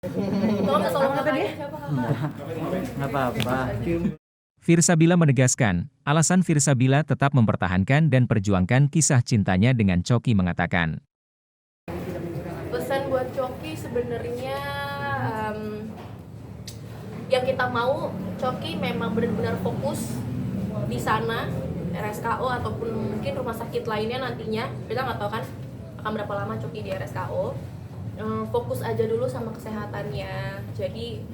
Kalau nggak salah katanya siapa? Nggak apa-apa. Virsabila menegaskan, alasan Virsabila tetap mempertahankan dan perjuangkan kisah cintanya dengan Choky mengatakan, Pesan buat Choky sebenarnya yang kita mau Choky memang benar-benar fokus di sana, RSKO ataupun mungkin rumah sakit lainnya nantinya, kita nggak tahu kan akan berapa lama Choky di RSKO. Fokus aja dulu sama kesehatannya. Jadi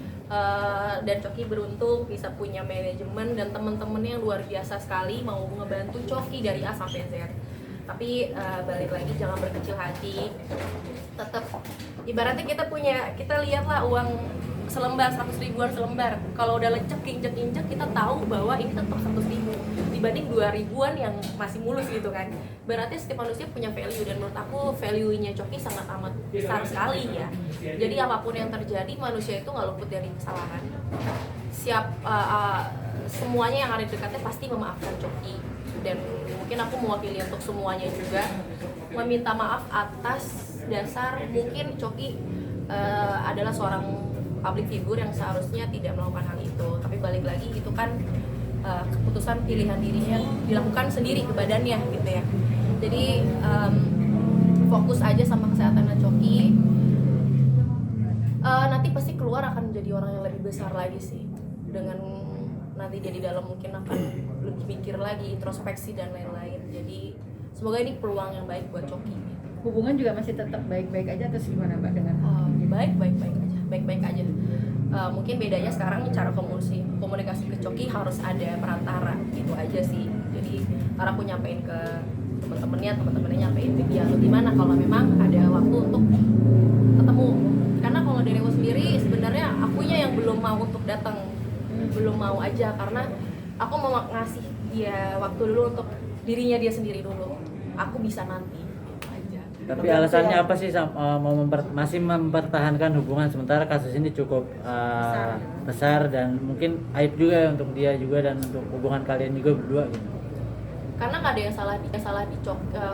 dan Choky beruntung bisa punya manajemen dan teman-teman yang luar biasa sekali mau ngebantu Choky dari A sampai Z. Tapi balik lagi jangan berkecil hati. Tetap ibaratnya kita lihatlah uang selembar 100 ribuan selembar. Kalau udah lecek injek kita tahu bahwa ini tetap 100 ribu dibanding 2 ribuan yang masih mulus gitu kan. Berarti setiap manusia punya value dan menurut aku value-nya Choky sangat amat besar sekali ya. Jadi apapun yang terjadi manusia itu nggak luput dari kesalahan. Semuanya yang ada di dekatnya pasti memaafkan Choky. Dan mungkin aku mewakili untuk semuanya juga meminta maaf atas dasar mungkin Choky adalah seorang public figure yang seharusnya tidak melakukan hal itu, tapi balik lagi itu kan keputusan pilihan dirinya dilakukan sendiri ke badannya gitu ya. Jadi fokus aja sama kesehatan Choky. Nanti pasti keluar akan jadi orang yang lebih besar lagi sih, dengan nanti dia di dalam mungkin akan lebih mikir lagi, introspeksi dan lain-lain. Jadi semoga ini peluang yang baik buat Choky. Hubungan juga masih tetap baik-baik aja atau gimana Mbak dengan baik-baik aja. Mungkin bedanya sekarang cara komunikasi ke Choky harus ada perantara gitu aja sih. Jadi karena aku nyampein ke teman-temannya nyampein ke dia atau gimana kalau memang ada waktu untuk ketemu. Karena kalau dari aku sendiri sebenarnya akunya yang belum mau untuk datang, belum mau aja karena aku mau ngasih dia waktu dulu untuk dirinya dia sendiri dulu. Aku bisa nanti. Tapi alasannya apa sih masih mempertahankan hubungan sementara kasus ini cukup besar dan mungkin aib juga ya untuk dia juga dan untuk hubungan kalian juga berdua gitu. Karena nggak ada yang salah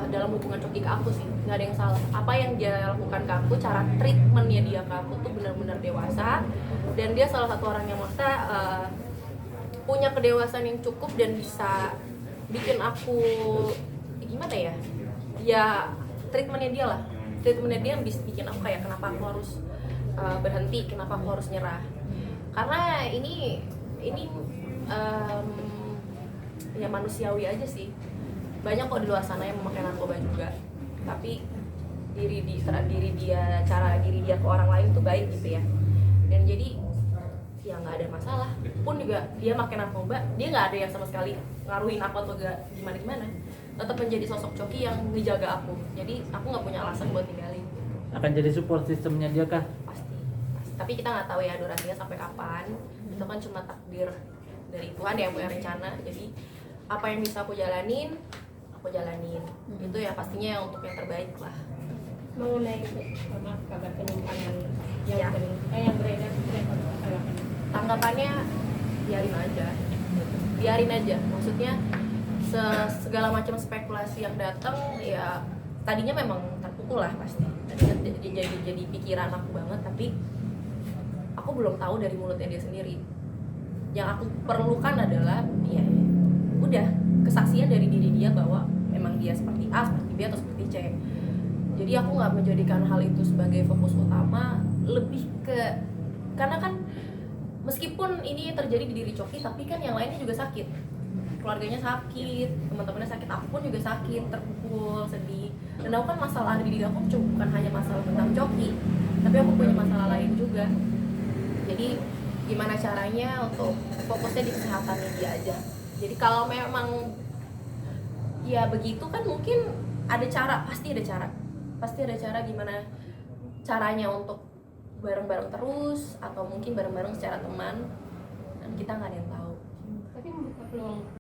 dalam hubungan Choky ke aku sih, nggak ada yang salah. Apa yang dia lakukan ke aku, cara treatmentnya dia ke aku tuh benar-benar dewasa dan dia salah satu orang yang punya kedewasaan yang cukup dan bisa bikin aku gimana ya treatmentnya dia yang bisa bikin aku kayak kenapa aku harus berhenti, kenapa aku harus nyerah. Karena ini ya manusiawi aja sih. Banyak kok di luar sana yang memakai narkoba juga, tapi cara diri dia ke orang lain tuh baik gitu ya. Dan jadi ya nggak ada masalah. Pun juga dia makai narkoba, dia nggak ada yang sama sekali ngaruhin aku atau gimana. Tetap menjadi sosok Choky yang ngejaga aku. Jadi aku nggak punya alasan buat tinggalin. Akan jadi support sistemnya dia kah? Pasti. Tapi kita nggak tahu ya durasinya sampai kapan. Itu kan cuma takdir dari Tuhan yang punya rencana. Jadi apa yang bisa aku jalanin. Itu ya pastinya yang untuk yang terbaik lah. Mengenai kabar penyimpangan yang beredar Tanggapannya biarin aja. Maksudnya segala macam spekulasi yang datang ya tadinya memang terpukul lah pasti. Tadinya jadi pikiran aku banget, tapi aku belum tahu dari mulutnya dia sendiri. Yang aku perlukan adalah ya udah kesaksian dari diri dia bahwa memang dia seperti A, seperti B atau seperti C. Jadi aku nggak menjadikan hal itu sebagai fokus utama, lebih ke karena kan meskipun ini terjadi di diri Choky, tapi kan yang lainnya juga sakit. Keluarganya sakit, teman-temannya sakit, aku pun juga sakit, terpukul, sedih. Dan aku kan masalah di diri aku bukan hanya masalah tentang Choky, tapi aku punya masalah lain juga. Jadi gimana caranya untuk fokusnya di kesehatannya dia aja. Jadi kalau memang ya begitu kan mungkin ada cara, pasti ada cara gimana caranya untuk bareng-bareng terus atau mungkin bareng-bareng secara teman, dan kita nggak ada yang tahu. tapi membuka peluang